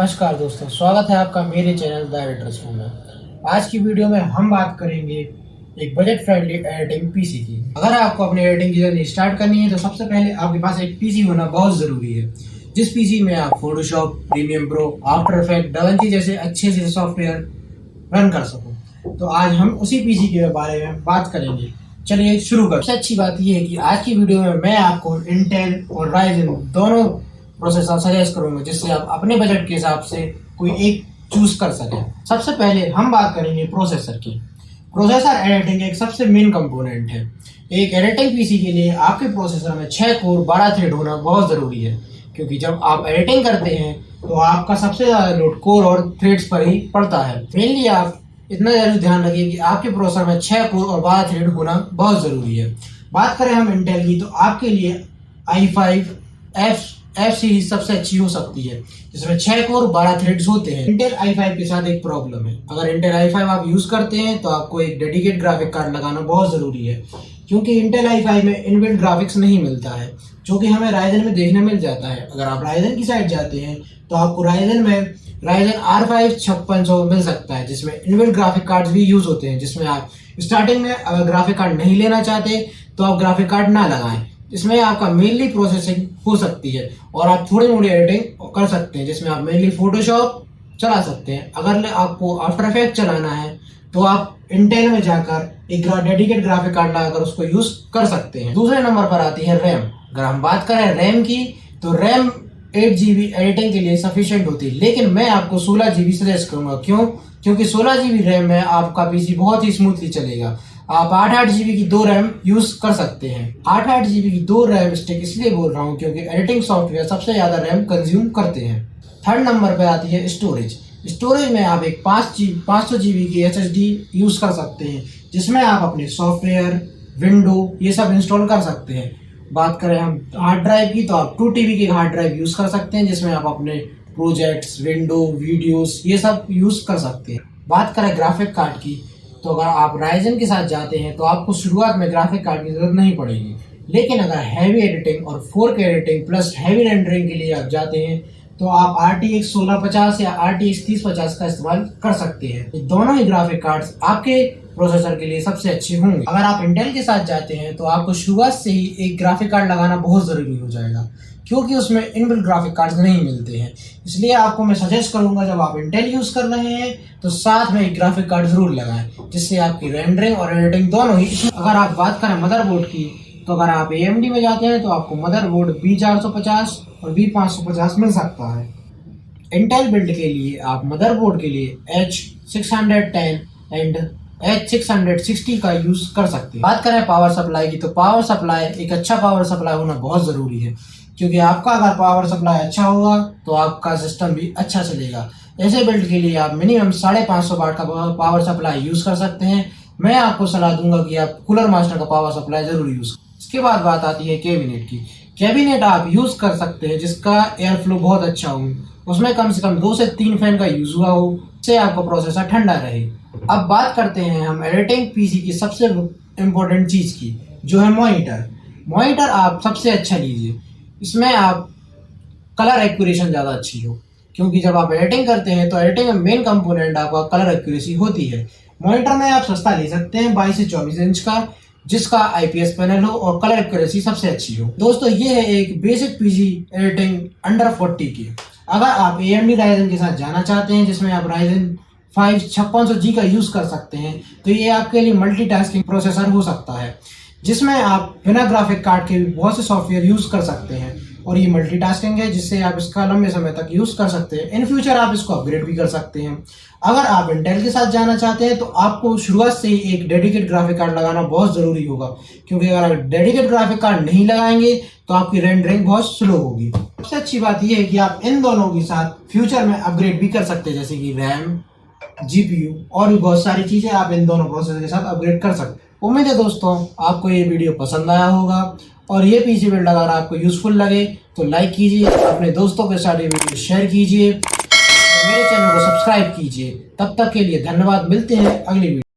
नमस्कार दोस्तों, स्वागत है आपका मेरे चैनल द एडिटर्स रूम में। आज की वीडियो में हम बात करेंगे एक बजट फ्रेंडली एडिटिंग पीसी की। अगर आपको अपनी एडिटिंग की जर्नी स्टार्ट करनी है तो सबसे पहले आपके पास एक पीसी होना बहुत ज़रूरी है, जिस पीसी में आप Photoshop, premium pro, after effect, da Vinci जैसे अच्छे से सॉफ्टवेयर रन कर सको। तो आज हम उसी पीसी के बारे में बात करेंगे। चलिए शुरू कर। सबसे अच्छी बात यह है कि आज की वीडियो में मैं आपको इंटेल और राइजन दोनों प्रोसेसर सजेस्ट करूंगा, जिससे आप अपने बजट के हिसाब से कोई एक चूज कर सकें। सबसे पहले हम बात करेंगे प्रोसेसर की। प्रोसेसर एडिटिंग एक सबसे मेन कंपोनेंट है। एक एडिटिंग पीसी के लिए आपके प्रोसेसर में 6 कोर 12 थ्रेड होना बहुत ज़रूरी है, क्योंकि जब आप एडिटिंग करते हैं तो आपका सबसे ज़्यादा लोड कोर और थ्रेड्स पर ही पड़ता है। मेनली आप इतना जरूर ध्यान रखिए कि आपके प्रोसेसर में 6 कोर और 12 थ्रेड होना बहुत ज़रूरी है। बात करें हम इंटेल की, तो आपके लिए i5 F सीरीज सबसे अच्छी हो सकती है, जिसमें 6 कोर 12 थ्रेड्स होते हैं। इंटेल i5 के साथ एक प्रॉब्लम है। अगर इंटेल i5 आप यूज़ करते हैं तो आपको एक डेडिकेट ग्राफिक कार्ड लगाना बहुत ज़रूरी है, क्योंकि इंटेल i5 में इनबिल्ट ग्राफिक्स नहीं मिलता है, जो कि हमें राइजन में देखने मिल जाता है। अगर आप राइजन की साइड जाते हैं तो आपको राइजन में राइजन R5 5600 मिल सकता है, जिसमें इनबिल्ट ग्राफिक कार्ड्स भी यूज़ होते हैं। जिसमें आप स्टार्टिंग में अगर ग्राफिक कार्ड नहीं लेना चाहते तो आप ग्राफिक कार्ड ना लगाएं। इसमें आपका मेनली प्रोसेसिंग हो सकती है और आप थोड़ी मोड़ी एडिटिंग कर सकते हैं, जिसमें आप मेनली फोटोशॉप चला सकते हैं। अगर आपको आफ्टर इफेक्ट चलाना है तो आप इंटेल में जाकर एक डेडिकेट ग्राफिक कार्ड लगाकर उसको यूज कर सकते हैं। दूसरे नंबर पर आती है रैम। अगर हम बात करें रैम की, तो रैम 8 GB एडिटिंग के लिए सफिशिएंट होती है, लेकिन मैं आपको 16 GB सजेस्ट करूंगा। क्यों? क्योंकि 16 GB रैम में आपका पीसी बहुत ही स्मूथली चलेगा। आप 8 GB की 2 रैम यूज कर सकते हैं। 8 GB की 2 रैम स्टिक इसलिए बोल रहा हूँ क्योंकि एडिटिंग सॉफ्टवेयर सबसे ज्यादा रैम कंज्यूम करते हैं। थर्ड नंबर पे आती है स्टोरेज। स्टोरेज में आप एक 500 GB की SSD यूज कर सकते हैं, जिसमें आप अपने सॉफ्टवेयर, विंडो ये सब इंस्टॉल कर सकते हैं। बात करें हम हार्ड ड्राइव की, तो आप 2 TB की हार्ड ड्राइव यूज कर सकते हैं, जिसमें आप अपने प्रोजेक्ट्स, विंडो, वीडियोस ये सब यूज कर सकते हैं। बात करें ग्राफिक कार्ड की, तो अगर आप राइजन के साथ जाते हैं तो आपको शुरुआत में ग्राफिक कार्ड की जरूरत नहीं पड़ेगी, लेकिन अगर हैवी एडिटिंग और 4K editing plus heavy rendering के लिए आप जाते हैं तो आप RTX 1650 या RTX 3050 का इस्तेमाल कर सकते हैं। ये दोनों ही ग्राफिक कार्ड्स आपके प्रोसेसर के लिए सबसे अच्छे होंगे। अगर आप इंटेल के साथ जाते हैं तो आपको शुरुआत से ही एक ग्राफिक कार्ड लगाना बहुत ज़रूरी हो जाएगा, क्योंकि उसमें इनबिल्ट ग्राफिक कार्ड्स नहीं मिलते हैं। इसलिए आपको मैं सजेस्ट करूंगा, जब आप इंटेल यूज़ कर रहे हैं तो साथ में एक ग्राफिक कार्ड ज़रूर लगाएं, जिससे आपकी रेंडरिंग और एडिटिंग दोनों ही। अगर आप बात करें मदरबोर्ड की, तो अगर आप AMD में जाते हैं तो आपको मदरबोर्ड B450 और B550 मिल सकता है। इंटेल बिल्ड के लिए आप मदरबोर्ड के लिए H610 एंड H660 का यूज कर सकते हैं। बात करें पावर सप्लाई की, तो पावर सप्लाई एक अच्छा पावर सप्लाई होना बहुत ज़रूरी है, क्योंकि आपका अगर पावर सप्लाई अच्छा होगा तो आपका सिस्टम भी अच्छा चलेगा। ऐसे बिल्ड के लिए आप मिनिमम 550 वाट का पावर सप्लाई यूज कर सकते हैं। मैं आपको सलाह दूंगा कि आप कूलर मास्टर का पावर सप्लाई जरूर यूज। इसके बाद बात आती है कैबिनेट की। कैबिनेट आप यूज कर सकते हैं जिसका एयर फ्लो बहुत अच्छा हो, उसमें कम से कम 2 से 3 फैन का यूज हुआ हो, इससे आपका प्रोसेसर ठंडा रहे। अब बात करते हैं हम एडिटिंग पीसी की सबसे इम्पोर्टेंट चीज़ की, जो है मॉनिटर। मॉनिटर आप सबसे अच्छा लीजिए, इसमें आप कलर एक्यूरेशन ज़्यादा अच्छी हो, क्योंकि जब आप एडिटिंग करते हैं तो एडिटिंग में मेन कंपोनेंट आपका कलर एक्यूरेसी होती है। मॉनिटर में आप सस्ता ले सकते हैं 22 से 24 इंच का, जिसका IPS पैनल हो और कलर एक्यूरेसी सबसे अच्छी हो। दोस्तों, ये है एक बेसिक पीसी एडिटिंग अंडर 40 की। अगर आप AMD राइजन के साथ जाना चाहते हैं, जिसमें आप राइजन 5 5600G का यूज़ कर सकते हैं, तो ये आपके लिए मल्टीटास्किंग प्रोसेसर हो सकता है, जिसमें आप बिना ग्राफिक कार्ड के भी बहुत से सॉफ्टवेयर यूज़ कर सकते हैं। और ये मल्टीटास्किंग है, जिससे आप इसका लंबे समय तक यूज़ कर सकते हैं। इन फ्यूचर आप इसको अपग्रेड भी कर सकते हैं। अगर आप इंटेल के साथ जाना चाहते हैं तो आपको शुरुआत से ही एक डेडिकेट ग्राफिक कार्ड लगाना बहुत ज़रूरी होगा, क्योंकि अगर आप डेडिकेट ग्राफिक कार्ड नहीं लगाएंगे तो आपकी रेंडरिंग बहुत स्लो होगी। सबसे अच्छी बात यह है कि आप इन दोनों के साथ फ्यूचर में अपग्रेड भी कर सकते हैं, जैसे कि रैम, GPU और भी बहुत सारी चीज़ें आप इन दोनों प्रोसेसर के साथ अपग्रेड कर सकते हैं। उम्मीद है दोस्तों आपको ये वीडियो पसंद आया होगा, और ये पीसी बिल्ड अगर आपको यूज़फुल लगे तो लाइक कीजिए, अपने दोस्तों के साथ ये वीडियो शेयर कीजिए, मेरे चैनल को सब्सक्राइब कीजिए। तब तक के लिए धन्यवाद। मिलते हैं अगली वीडियो।